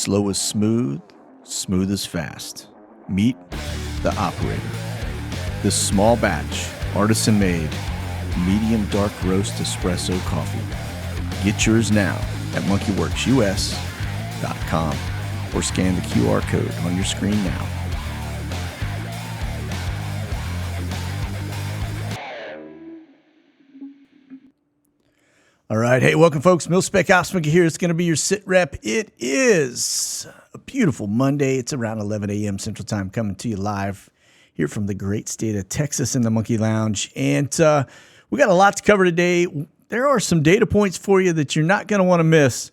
Slow is smooth, smooth is fast. Meet the operator. This small batch, artisan made, medium dark roast espresso coffee. Get yours now at monkeywerxus.com or scan the QR code on your screen now. All right. Hey, welcome, folks. Mil-Spec Ops Monkey here. It's going to be your SITREP. It is a beautiful Monday. It's around 11 a.m. Central Time, coming to you live here from the great state of Texas in the Monkey Lounge. And we got a lot to cover today. There are some data points for you that you're not going to want to miss.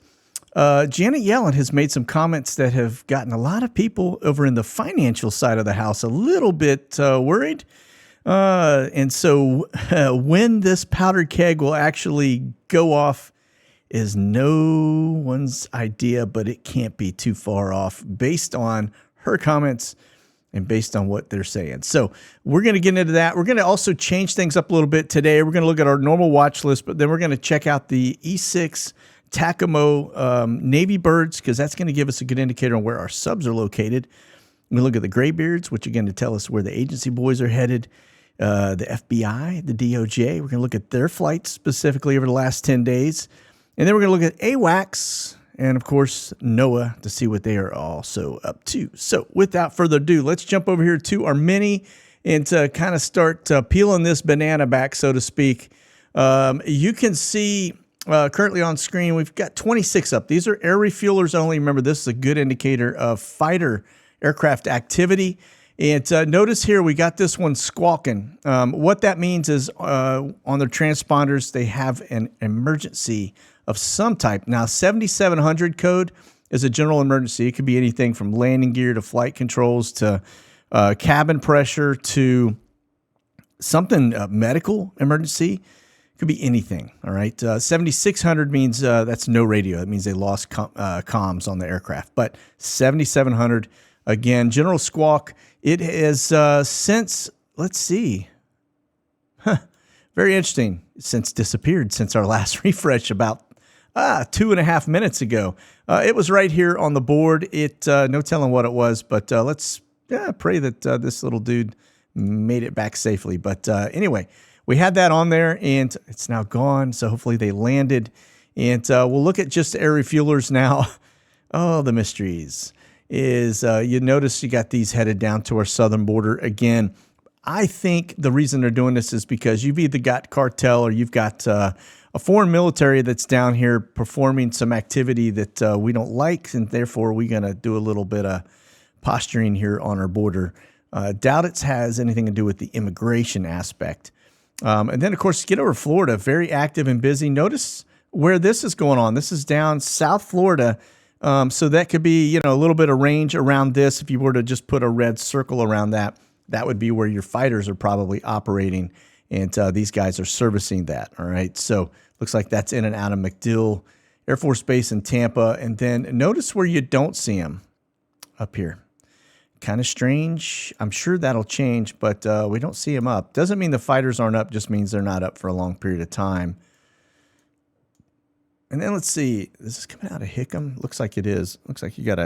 Janet Yellen has made some comments that have gotten a lot of people over in the financial side of the house a little bit worried. And so when this powder keg will actually go off is no one's idea, but it can't be too far off based on her comments and based on what they're saying. So we're going to get into that. We're going to also change things up a little bit today. We're going to look at our normal watch list, but then we're going to check out the E6 Takamo Navy birds, because that's going to give us a good indicator on where our subs are located. We look at the graybeards, which are going to tell us where the agency boys are headed. The FBI, the DOJ, we're going to look at their flights specifically over the last 10 days. And then we're going to look at AWACS and, of course, NOAA to see what they are also up to. So without further ado, let's jump over here to our mini and to kind of start peeling this banana back, so to speak. You can see currently on screen, we've got 26 up. These are air refuelers only. Remember, this is a good indicator of fighter aircraft activity. And notice here, we got this one squawking. What that means is on their transponders, they have an emergency of some type. Now, 7700 code is a general emergency. It could be anything from landing gear to flight controls to cabin pressure to something medical emergency. It could be anything, all right? 7600 means that's no radio. That means they lost comms on the aircraft. But 7700, again, general squawk. It has since, let's see, very interesting, since disappeared since our last refresh about 2.5 minutes ago. It was right here on the board. No telling what it was, but let's pray that this little dude made it back safely. But anyway, we had that on there, and it's now gone, so hopefully they landed. And we'll look at just air refuelers now. Oh, the mysteries. You notice you got these headed down to our southern border. Again, I think the reason they're doing this is because you've either got cartel or you've got a foreign military that's down here performing some activity that we don't like, and therefore we're going to do a little bit of posturing here on our border. Doubt it has anything to do with the immigration aspect. And then, of course, get over Florida, very active and busy. Notice where this is going on. This is down South Florida. So that could be, a little bit of range around this. If you were to just put a red circle around that, that would be where your fighters are probably operating. And these guys are servicing that. All right. So looks like that's in and out of MacDill Air Force Base in Tampa. And then notice where you don't see them up here. Kind of strange. I'm sure that'll change, but we don't see them up. Doesn't mean the fighters aren't up, just means they're not up for a long period of time. And then let's see, is this coming out of Hickam? Looks like it is. Looks like you got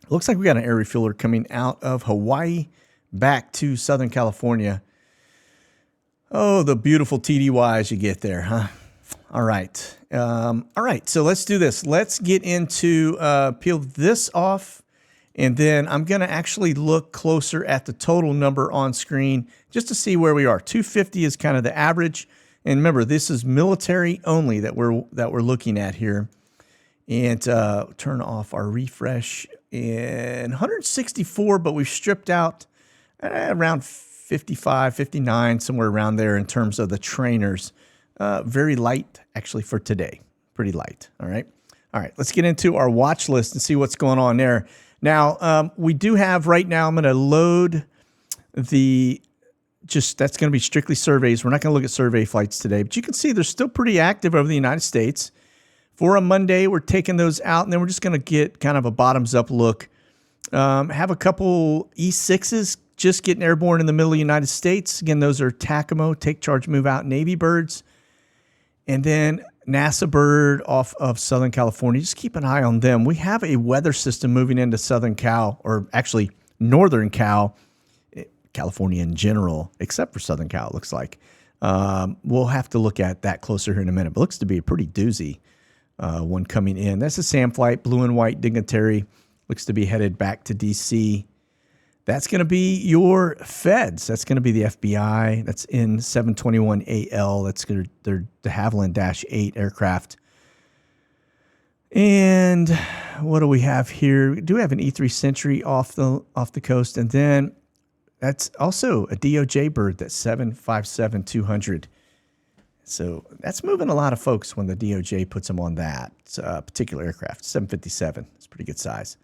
looks like we got an air refueler coming out of Hawaii back to Southern California. Oh, the beautiful TDYs you get there, huh? All right. So let's do this. Let's get into, peel this off. And then I'm going to actually look closer at the total number on screen just to see where we are. 250 is kind of the average. And remember, this is military only that we're looking at here. And turn off our refresh. And 164, but we've stripped out around 55, 59, somewhere around there in terms of the trainers. Very light, actually, for today. Pretty light, all right? All right, let's get into our watch list and see what's going on there. Now, we do have right now, I'm going to load that's going to be strictly surveys. We're not going to look at survey flights today, but you can see they're still pretty active over the United States. For a Monday, we're taking those out, and then we're just going to get kind of a bottoms-up look. Have a couple E6s just getting airborne in the middle of the United States. Again, those are Takamo, Take Charge, Move Out, Navy birds. And then NASA bird off of Southern California. Just keep an eye on them. We have a weather system moving into Southern Cal, or actually Northern Cal, California in general, except for Southern Cal, it looks like. We'll have to look at that closer here in a minute, but looks to be a pretty doozy one coming in. That's a SAM flight, blue and white dignitary. Looks to be headed back to D.C. That's going to be your feds. That's going to be the FBI. That's in 721AL. That's their de Havilland -8 aircraft. And what do we have here? We do have an E-3 Sentry off the coast, and then that's also a DOJ bird. That's 757-200. So that's moving a lot of folks when the DOJ puts them on that particular aircraft. 757. It's a pretty good size.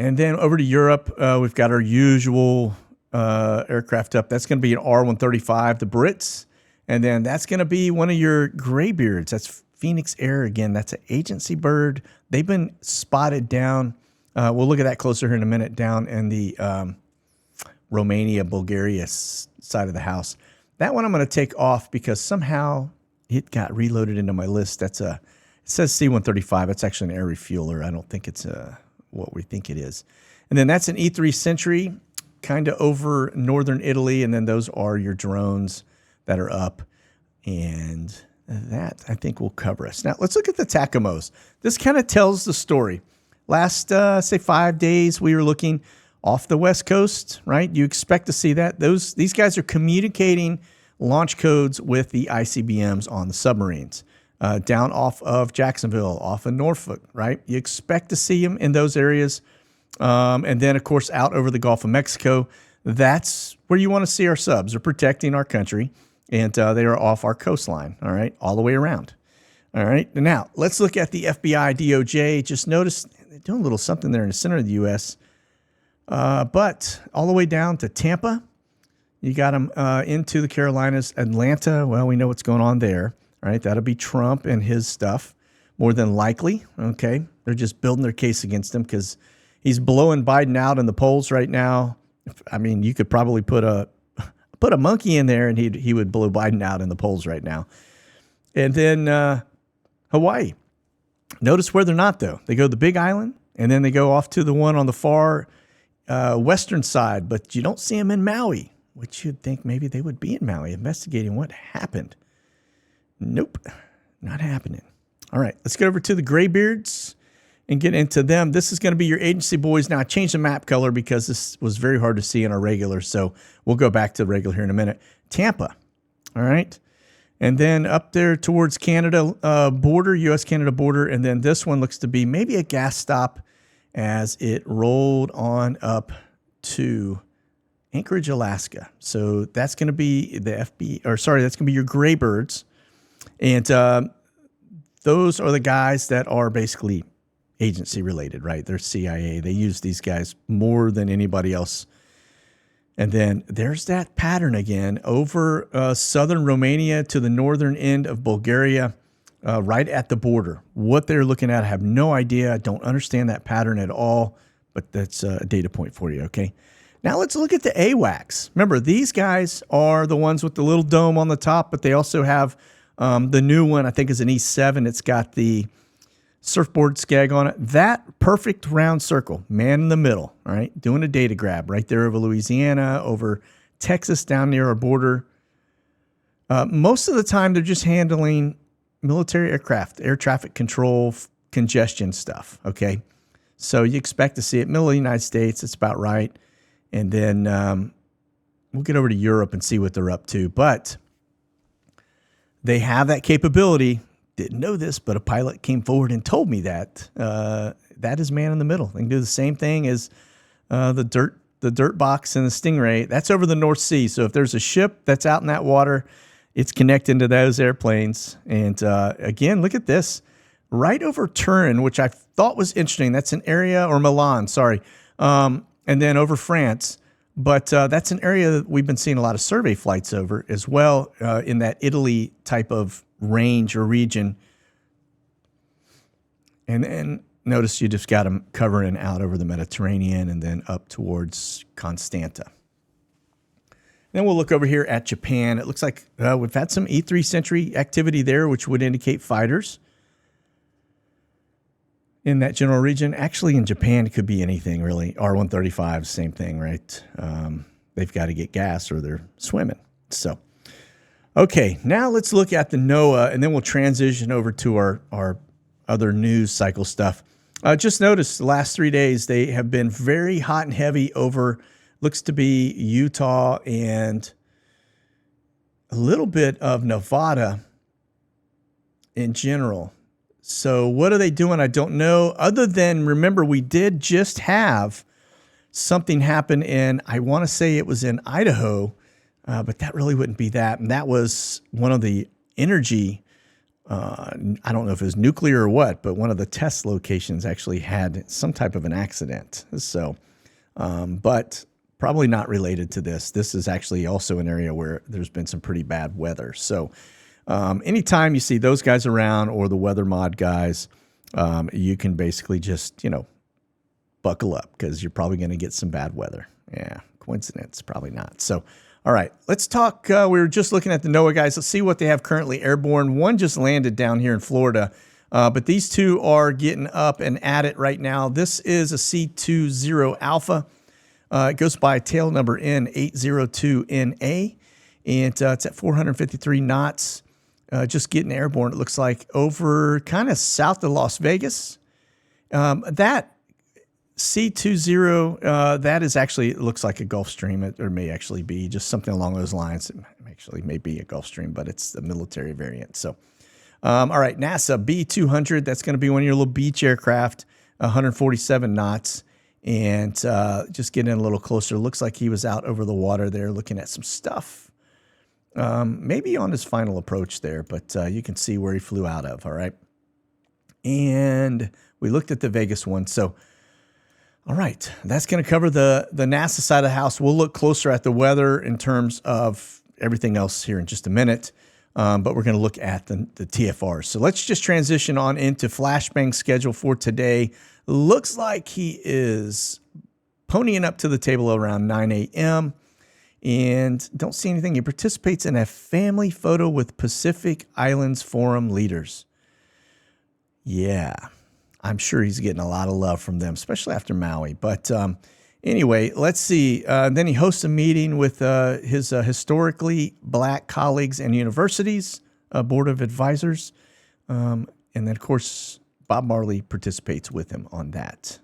And then over to Europe, we've got our usual aircraft up. That's going to be an R-135, the Brits. And then that's going to be one of your graybeards. That's Phoenix Air again. That's an agency bird. They've been spotted down. We'll look at that closer here in a minute, down in the Romania, Bulgaria side of the house. That one I'm going to take off because somehow it got reloaded into my list. It says C-135. It's actually an air refueler. I don't think it's what we think it is. And then that's an E-3 Sentry, kind of over northern Italy, and then those are your drones that are up. And that, I think, will cover us. Now, let's look at the Takamos. This kind of tells the story. Last, say, 5 days, we were looking off the West Coast, right? You expect to see that. These guys are communicating launch codes with the ICBMs on the submarines. Down off of Jacksonville, off of Norfolk, right? You expect to see them in those areas. And then, of course, out over the Gulf of Mexico. That's where you want to see our subs. They're protecting our country, and they are off our coastline, all right, all the way around. All right, now let's look at the FBI, DOJ. Just notice they're doing a little something there in the center of the U.S., but all the way down to Tampa. You got them into the Carolinas, Atlanta. Well, we know what's going on there. All right, that'll be Trump and his stuff, more than likely. Okay, they're just building their case against him because he's blowing Biden out in the polls right now. I mean, you could probably put a monkey in there and he would blow Biden out in the polls right now. And then Hawaii. Notice where they're not, though. They go to the Big Island, and then they go off to the one on the far western side, but you don't see them in Maui, which you'd think maybe they would be in Maui investigating what happened. Nope, not happening. All right, let's get over to the graybeards and get into them. This is going to be your agency boys. Now, I changed the map color because this was very hard to see in our regular, so we'll go back to the regular here in a minute. Tampa, all right? And then up there towards Canada border, U.S.-Canada border, and then this one looks to be maybe a gas stop as it rolled on up to Anchorage, Alaska. So that's going to be that's going to be your graybirds. And those are the guys that are basically agency related, right? They're CIA. They use these guys more than anybody else. And then there's that pattern again over southern Romania to the northern end of Bulgaria, right at the border. What they're looking at, I have no idea. I don't understand that pattern at all, but that's a data point for you, okay? Now let's look at the AWACS. Remember, these guys are the ones with the little dome on the top, but they also have the new one, I think, is an E7. It's got the surfboard skag on it. That perfect round circle, man in the middle, all right, doing a data grab right there over Louisiana, over Texas, down near our border. Most of the time, they're just handling military aircraft, air traffic control, congestion stuff, okay? So you expect to see it. Middle of the United States, it's about right. And then we'll get over to Europe and see what they're up to. But they have that capability. Didn't know this, but a pilot came forward and told me that. That is man in the middle. They can do the same thing as the dirt box and the Stingray. That's over the North Sea. So if there's a ship that's out in that water, it's connecting to those airplanes. And again, look at this. Right over Turin, which I thought was interesting. That's an area, or Milan, sorry. And then over France. But that's an area that we've been seeing a lot of survey flights over as well, in that Italy type of range or region. And then notice you just got them covering out over the Mediterranean and then up towards Constanta. Then we'll look over here at Japan. It looks like we've had some E3 Sentry activity there, which would indicate fighters in that general region. Actually, in Japan, it could be anything, really. R-135, same thing, right? They've got to get gas or they're swimming. So, okay, now let's look at the NOAA, and then we'll transition over to our other news cycle stuff. Just noticed the last 3 days, they have been very hot and heavy over, looks to be Utah and a little bit of Nevada in general. So what are they doing? I don't know. Other than, remember, we did just have something happen in, I want to say it was in Idaho, but that really wouldn't be that. And that was one of the energy, I don't know if it was nuclear or what, but one of the test locations actually had some type of an accident. So, but probably not related to this. This is actually also an area where there's been some pretty bad weather. So anytime you see those guys around or the weather mod guys, you can basically just, buckle up because you're probably going to get some bad weather. Yeah, coincidence? Probably not. So, all right, let's talk. We were just looking at the NOAA guys. Let's see what they have currently airborne. One just landed down here in Florida, but these two are getting up and at it right now. This is a C-20 Alpha. It goes by tail number N802NA, and it's at 453 knots. Just getting airborne, it looks like, over kind of south of Las Vegas. That C-20, that is actually, it looks like a Gulf Stream. It may actually be just something along those lines. It actually may be a Gulf Stream, but it's the military variant. So, all right, NASA B-200, that's going to be one of your little beach aircraft, 147 knots. And just getting in a little closer, looks like he was out over the water there looking at some stuff. Maybe on his final approach there, but you can see where he flew out of, all right? And we looked at the Vegas one. So, all right, that's going to cover the NASA side of the house. We'll look closer at the weather in terms of everything else here in just a minute, but we're going to look at the TFRs. So let's just transition on into Flashbang's schedule for today. Looks like he is ponying up to the table around 9 a.m., and don't see anything. He participates in a family photo with Pacific Islands Forum leaders. Yeah, I'm sure he's getting a lot of love from them, especially after Maui. But anyway, let's see. Then he hosts a meeting with his historically black colleagues and universities, board of advisors. And then, of course, Bob Marley participates with him on that.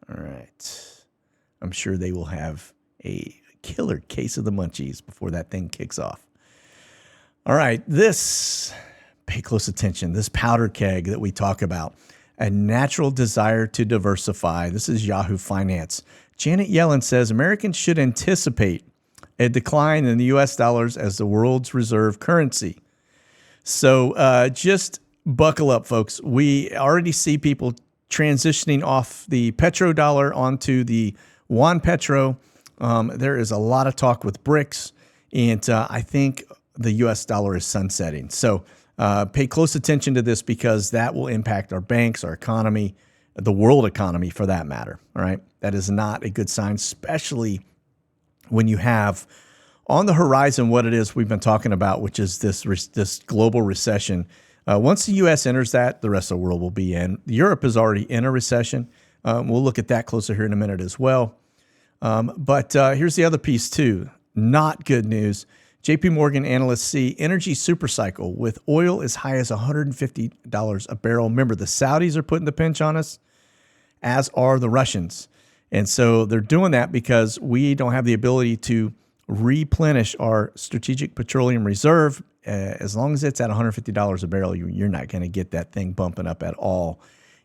All right. I'm sure they will have a killer case of the munchies before that thing kicks off. All right, pay close attention, this powder keg that we talk about, a natural desire to diversify. This is Yahoo Finance. Janet Yellen says Americans should anticipate a decline in the U.S. dollars as the world's reserve currency. So just buckle up, folks. We already see people transitioning off the petrodollar onto the Juan Petro. There is a lot of talk with BRICS, and I think the U.S. dollar is sunsetting. So pay close attention to this because that will impact our banks, our economy, the world economy for that matter. All right. That is not a good sign, especially when you have on the horizon what it is we've been talking about, which is this global recession. Once the U.S. enters that, the rest of the world will be in. Europe is already in a recession. We'll look at that closer here in a minute as well. But here's the other piece too. Not good news. JP Morgan analysts see energy supercycle with oil as high as $150 a barrel. Remember, the Saudis are putting the pinch on us, as are the Russians. And so they're doing that because we don't have the ability to replenish our strategic petroleum reserve. As long as it's at $150 a barrel, you're not going to get that thing bumping up at all.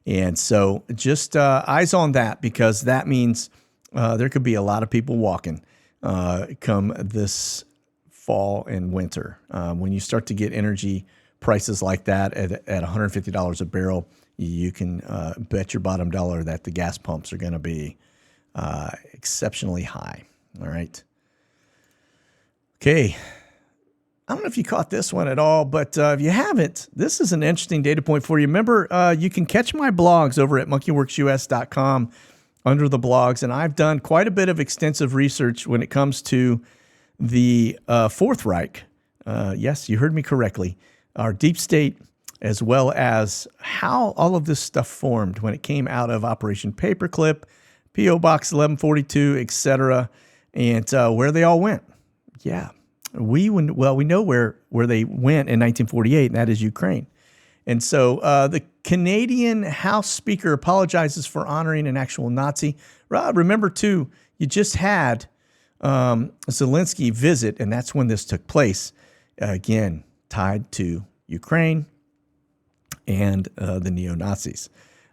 And so just eyes on that, because that means there could be a lot of people walking come this fall and winter. When you start to get energy prices like that at $150 a barrel, you can bet your bottom dollar that the gas pumps are going to be exceptionally high. All right. Okay. I don't know if you caught this one at all, but if you haven't, this is an interesting data point for you. Remember, you can catch my blogs over at monkeyworksus.com under the blogs, and I've done quite a bit of extensive research when it comes to the Fourth Reich, yes, you heard me correctly, our deep state, as well as how all of this stuff formed when it came out of Operation Paperclip, P.O. Box 1142, etc., and where they all went. Yeah, we know where they went in 1948, and that is Ukraine. And so the Canadian House Speaker apologizes for honoring an actual Nazi. Rob, remember, too, you just had Zelensky visit, and that's when this took place. Again, tied to Ukraine and the neo-Nazis.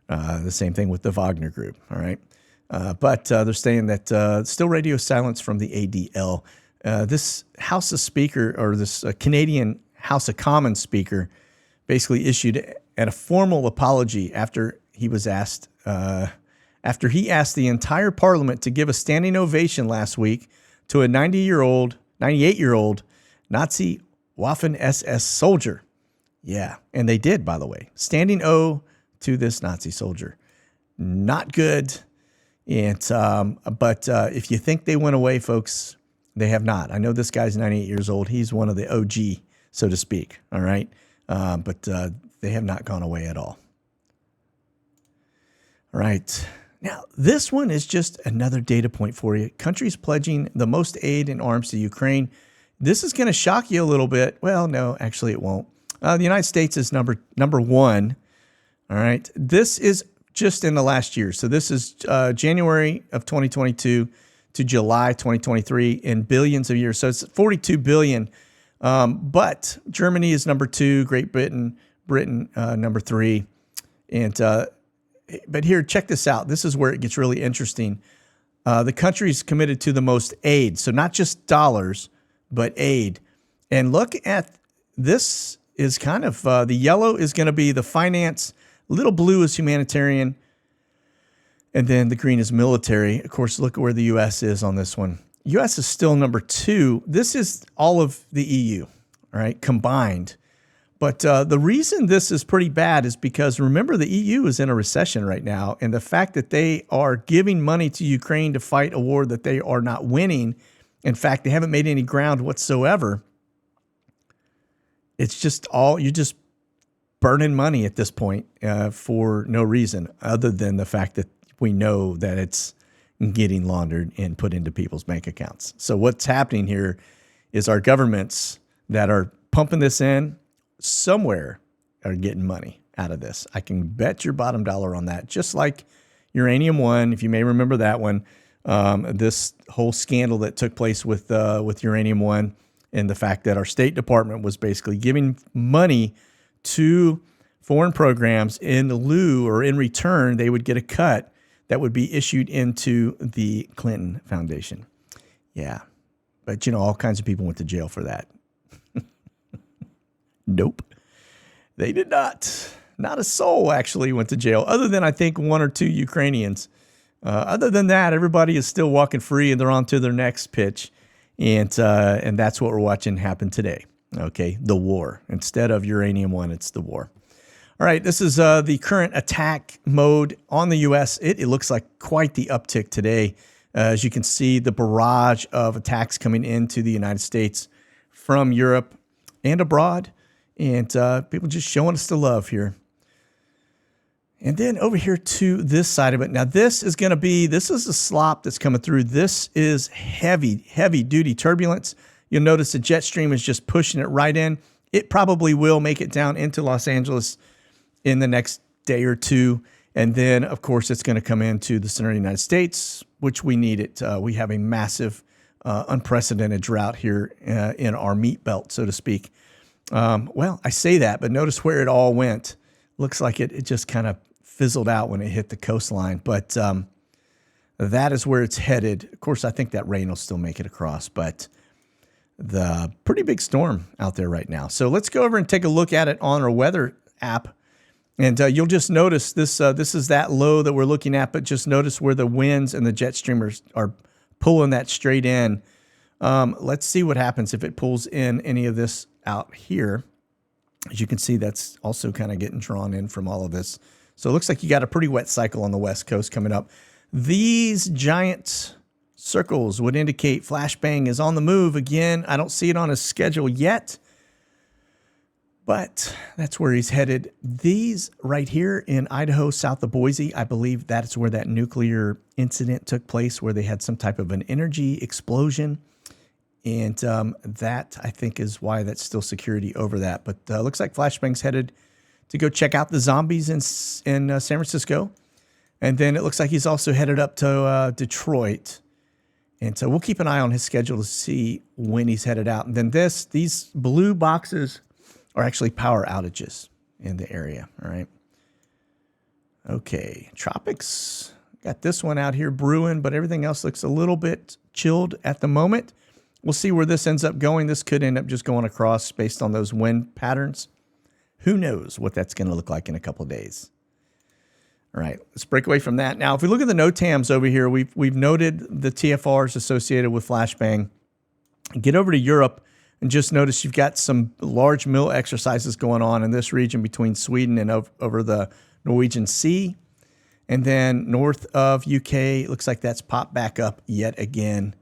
The same thing with the Wagner Group, all right? But they're saying that still radio silence from the ADL. This House of Speaker, or this Canadian House of Commons Speaker, basically issued a formal apology after he was asked, after he asked the entire Parliament to give a standing ovation last week to a 98-year-old Nazi Waffen-SS soldier. Yeah, and they did, by the way. Standing O to this Nazi soldier. Not good. And but if you think they went away, folks, they have not. I know this guy's 98 years old. He's one of the OG, so to speak. All right. But they have not gone away at all. All right. Now, this one is just another data point for you. Countries pledging the most aid and arms to Ukraine. This is going to shock you a little bit. Well, no, actually it won't. The United States is number one. All right. This is just in the last year. So this is January of 2022 to July 2023 in billions of years. So it's 42 billion. But Germany is number 2, Great Britain number 3. And but here, check this out. This is where it gets really interesting. The country's committed to the most aid. So not just dollars, but aid. And look at this is kind of the yellow is going to be the finance, little blue is humanitarian, and then the green is military. Of course, look at where the U.S. is on this one. U.S. is still number 2. This is all of the EU, all right, combined. But the reason this is pretty bad is because, remember, the EU is in a recession right now, and the fact that they are giving money to Ukraine to fight a war that they are not winning, in fact, they haven't made any ground whatsoever. It's just you're just burning money at this point for no reason other than the fact that we know that it's getting laundered and put into people's bank accounts. So what's happening here is our governments that are pumping this in somewhere are getting money out of this. I can bet your bottom dollar on that. Just like Uranium One, if you may remember that one, this whole scandal that took place with Uranium One, and the fact that our State Department was basically giving money to foreign programs in lieu or in return, they would get a cut that would be issued into the Clinton Foundation. Yeah. But, all kinds of people went to jail for that. Nope. They did not. Not a soul actually went to jail, other than I think 1 or 2 Ukrainians. Other than that, everybody is still walking free and they're on to their next pitch. And that's what we're watching happen today. Okay, the war. Instead of Uranium One, it's the war. All right, this is the current attack mode on the U.S. It looks like quite the uptick today. As you can see, the barrage of attacks coming into the United States from Europe and abroad. And people just showing us the love here. And then over here to this side of it. Now, this is the slop that's coming through. This is heavy duty turbulence. You'll notice the jet stream is just pushing it right in. It probably will make it down into Los Angeles in the next day or two. And then, of course, it's going to come into the center of the United States, which we need it. We have a massive, unprecedented drought here in our meat belt, so to speak. Well, I say that, but notice where it all went. Looks like it just kind of fizzled out when it hit the coastline, but that is where it's headed. Of course, I think that rain will still make it across, but the pretty big storm out there right now. So let's go over and take a look at it on our weather app, and you'll just notice this. This is that low that we're looking at, but just notice where the winds and the jet streamers are pulling that straight in. Let's see what happens if it pulls in any of this out here. As you can see, that's also kind of getting drawn in from all of this. So it looks like you got a pretty wet cycle on the West Coast coming up. These giant Circles would indicate flashbang is on the move. Again, I don't see it on his schedule yet, but that's where he's headed. These right here in Idaho, south of Boise, I believe that's where that nuclear incident took place, where they had some type of an energy explosion. And that, I think, is why that's still security over that. But looks like flashbang's headed to go check out the zombies in San Francisco. And then it looks like he's also headed up to Detroit. And so we'll keep an eye on his schedule to see when he's headed out. And then these blue boxes are actually power outages in the area. All right. Okay. Tropics. Got this one out here brewing, but everything else looks a little bit chilled at the moment. We'll see where this ends up going. This could end up just going across based on those wind patterns. Who knows what that's going to look like in a couple of days. All right, let's break away from that. Now, if we look at the NOTAMs over here, we've noted the TFRs associated with flashbang. Get over to Europe and just notice you've got some large mill exercises going on in this region between Sweden and over the Norwegian Sea. And then north of UK, it looks like that's popped back up yet again.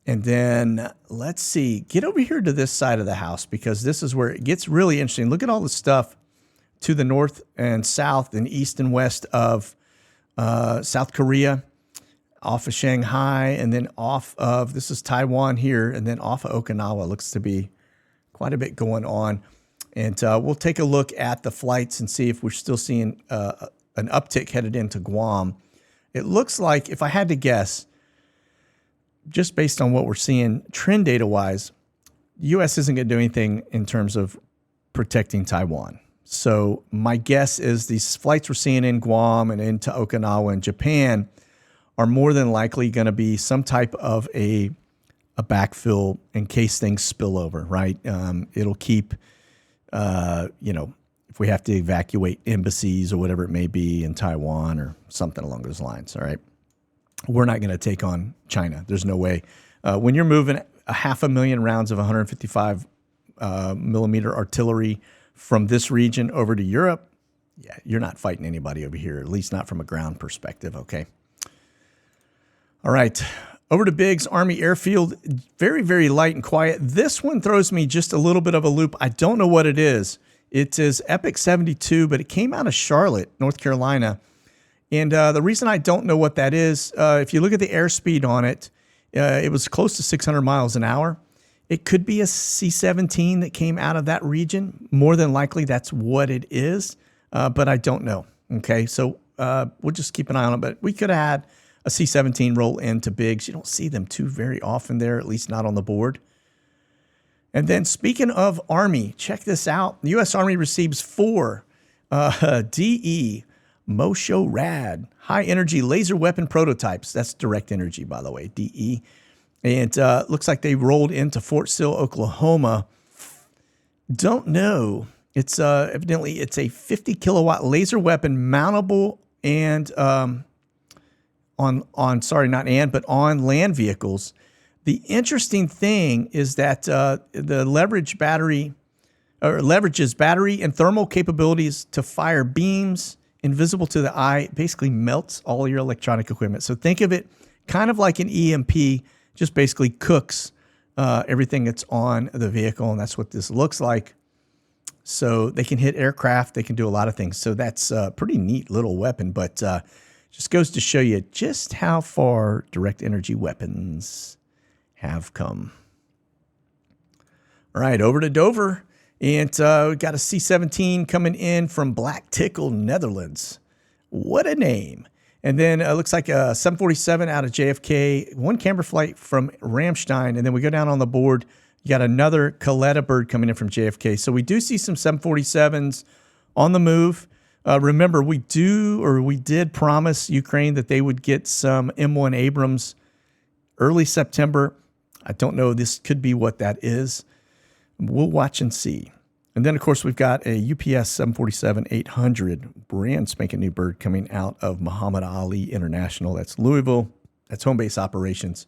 And then let's see, get over here to this side of the house because this is where it gets really interesting. Look at all the stuff to the north and south and east and west of South Korea, off of Shanghai, and then off of, this is Taiwan here, and then off of Okinawa. Looks to be quite a bit going on. And we'll take a look at the flights and see if we're still seeing an uptick headed into Guam. It looks like, if I had to guess, just based on what we're seeing trend data-wise, the U.S. isn't going to do anything in terms of protecting Taiwan. So my guess is these flights we're seeing in Guam and into Okinawa and Japan are more than likely going to be some type of a backfill in case things spill over, right? It'll keep, if we have to evacuate embassies or whatever it may be in Taiwan or something along those lines, all right? We're not going to take on China. There's no way. When you're moving 500,000 rounds of 155 millimeter artillery from this region over to Europe, yeah, you're not fighting anybody over here, at least not from a ground perspective, okay? All right, over to Biggs Army Airfield. Very, very light and quiet. This one throws me just a little bit of a loop. I don't know what it is. It is Epic 72, but it came out of Charlotte, North Carolina. And the reason I don't know what that is, if you look at the airspeed on it, it was close to 600 miles an hour. It could be a C-17 that came out of that region. More than likely, that's what it is, but I don't know. Okay, so we'll just keep an eye on it. But we could have had a C-17 roll into Biggs. You don't see them too very often there, at least not on the board. And then speaking of Army, check this out. The U.S. Army receives 4 DE Mosho Rad high-energy laser weapon prototypes. That's direct energy, by the way, DE. And looks like they rolled into Fort Sill, Oklahoma. Don't know. It's evidently it's a 50-kilowatt laser weapon mountable and on land vehicles. The interesting thing is that the leverages battery and thermal capabilities to fire beams invisible to the eye. It basically melts all your electronic equipment. So think of it kind of like an EMP, just basically cooks everything that's on the vehicle, and that's what this looks like. So they can hit aircraft. They can do a lot of things. So that's a pretty neat little weapon, but just goes to show you just how far direct energy weapons have come. All right, over to Dover. And we got a C-17 coming in from Black Tickle, Netherlands. What a name. And then it looks like a 747 out of JFK, 1 Camber flight from Ramstein. And then we go down on the board. You got another Coletta bird coming in from JFK. So we do see some 747s on the move. Remember, we did promise Ukraine that they would get some M1 Abrams early September. I don't know. This could be what that is. We'll watch and see. And then, of course, we've got a UPS 747-800 brand spanking new bird coming out of Muhammad Ali International. That's Louisville. That's home base operations.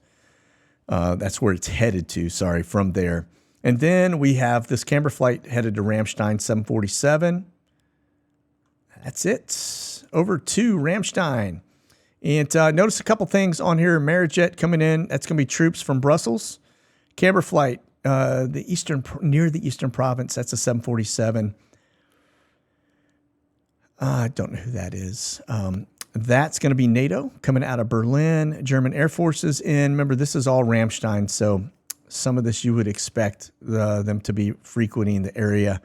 That's where it's headed to, from there. And then we have this Camber flight headed to Ramstein 747. That's it. Over to Ramstein. And notice a couple things on here. Marijet coming in. That's going to be troops from Brussels. Camber flight, near the eastern province. That's a 747. I don't know who that is. That's going to be NATO coming out of Berlin. German Air Forces in. Remember, this is all Ramstein, so some of this you would expect them to be frequenting the area.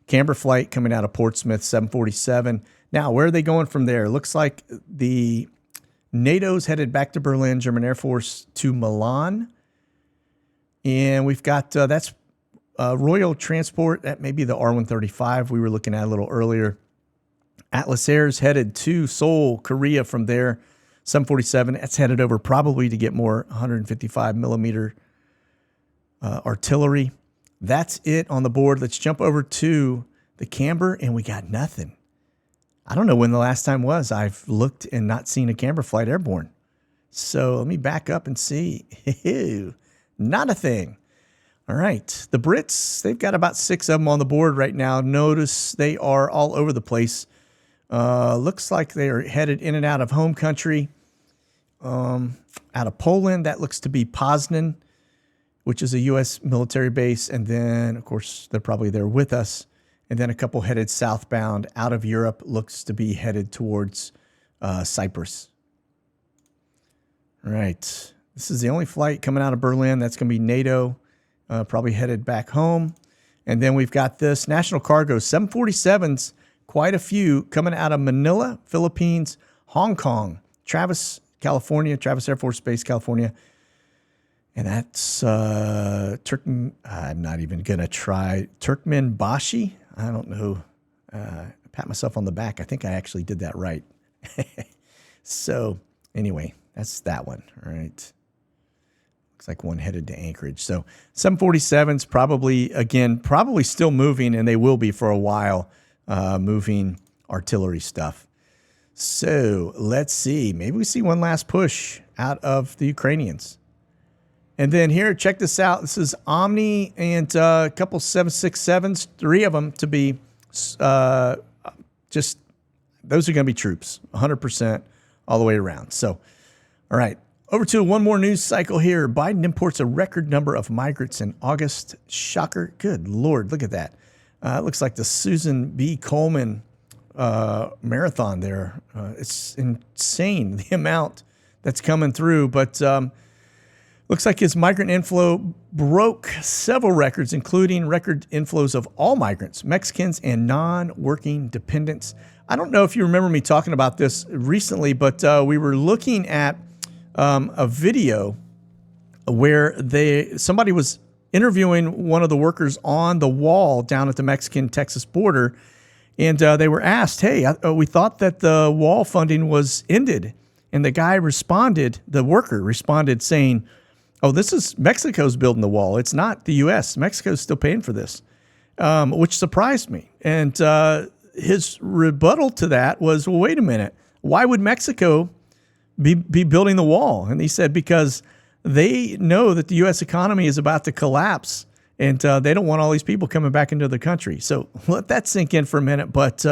Camber flight coming out of Portsmouth, 747. Now, where are they going from there? Looks like the NATO's headed back to Berlin, German Air Force to Milan. And we've got, that's Royal Transport. That may be the R135 we were looking at a little earlier. Atlas Air's headed to Seoul, Korea from there. 747, that's headed over probably to get more 155 millimeter artillery. That's it on the board. Let's jump over to the Camber, and we got nothing. I don't know when the last time was I've looked and not seen a Camber flight airborne. So let me back up and see. Not a thing. All right. The Brits, they've got about 6 of them on the board right now. Notice they are all over the place. Looks like they are headed in and out of home country. Out of Poland, that looks to be Poznan, which is a U.S. military base. And then, of course, they're probably there with us. And then a couple headed southbound out of Europe, looks to be headed towards Cyprus. All right. This is the only flight coming out of Berlin. That's going to be NATO, probably headed back home. And then we've got this national cargo, 747s, quite a few coming out of Manila, Philippines, Hong Kong, Travis, California, Travis Air Force Base, California. And that's I'm not even going to try. Turkmenbashi. I don't know. Pat myself on the back. I think I actually did that right. So anyway, that's that one. All right. Looks like one headed to Anchorage. So 747s probably still moving, and they will be for a while, moving artillery stuff. So let's see. Maybe we see one last push out of the Ukrainians. And then here, check this out. This is Omni and a couple 767s, 3 of them to be those are going to be troops, 100% all the way around. So, all right, over to one more news cycle here. Biden imports a record number of migrants in August. Shocker. Good Lord, look at that. It looks like the Susan B. Komen marathon there. It's insane, the amount that's coming through. But looks like his migrant inflow broke several records, including record inflows of all migrants, Mexicans, and non-working dependents. I don't know if you remember me talking about this recently, but we were looking at a video where somebody was interviewing one of the workers on the wall down at the Mexican-Texas border, and they were asked, hey, we thought that the wall funding was ended. And the worker responded saying, oh, this is Mexico's building the wall. It's not the U.S. Mexico's still paying for this, which surprised me. And his rebuttal to that was, well, wait a minute. Why would Mexico be building the wall? And he said, because they know that the U.S. economy is about to collapse, and they don't want all these people coming back into the country. So let that sink in for a minute. But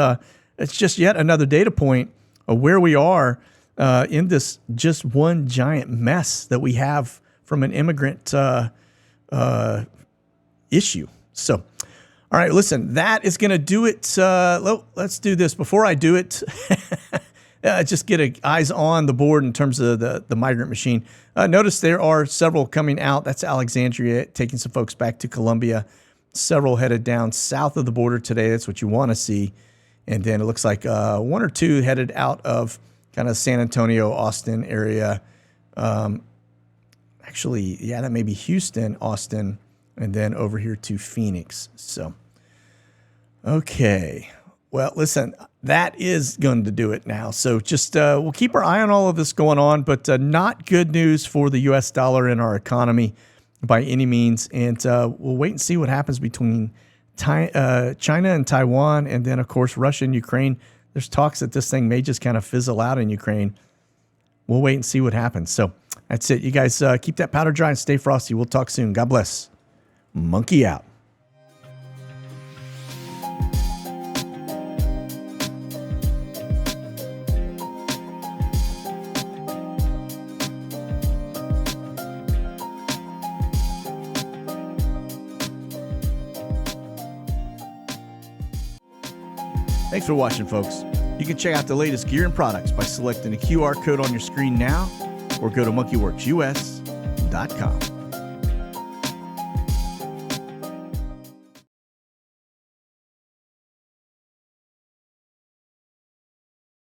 it's just yet another data point of where we are in this just one giant mess that we have from an immigrant issue. So, all right, listen, that is going to do it. Let's do this. Before I do it, just get eyes on the board in terms of the migrant machine. Notice there are several coming out. That's Alexandria, taking some folks back to Colombia. Several headed down south of the border today. That's what you want to see. And then it looks like 1 or 2 headed out of kind of San Antonio, Austin area. Actually, yeah, that may be Houston, Austin, and then over here to Phoenix. So, okay. Well, listen, that is going to do it now. So just we'll keep our eye on all of this going on, but not good news for the U.S. dollar and our economy by any means. And we'll wait and see what happens between China and Taiwan, and then, of course, Russia and Ukraine. There's talks that this thing may just kind of fizzle out in Ukraine. We'll wait and see what happens. So that's it. You guys keep that powder dry and stay frosty. We'll talk soon. God bless. Monkey out. Thanks for watching, folks. You can check out the latest gear and products by selecting the QR code on your screen now or go to monkeywerxus.com.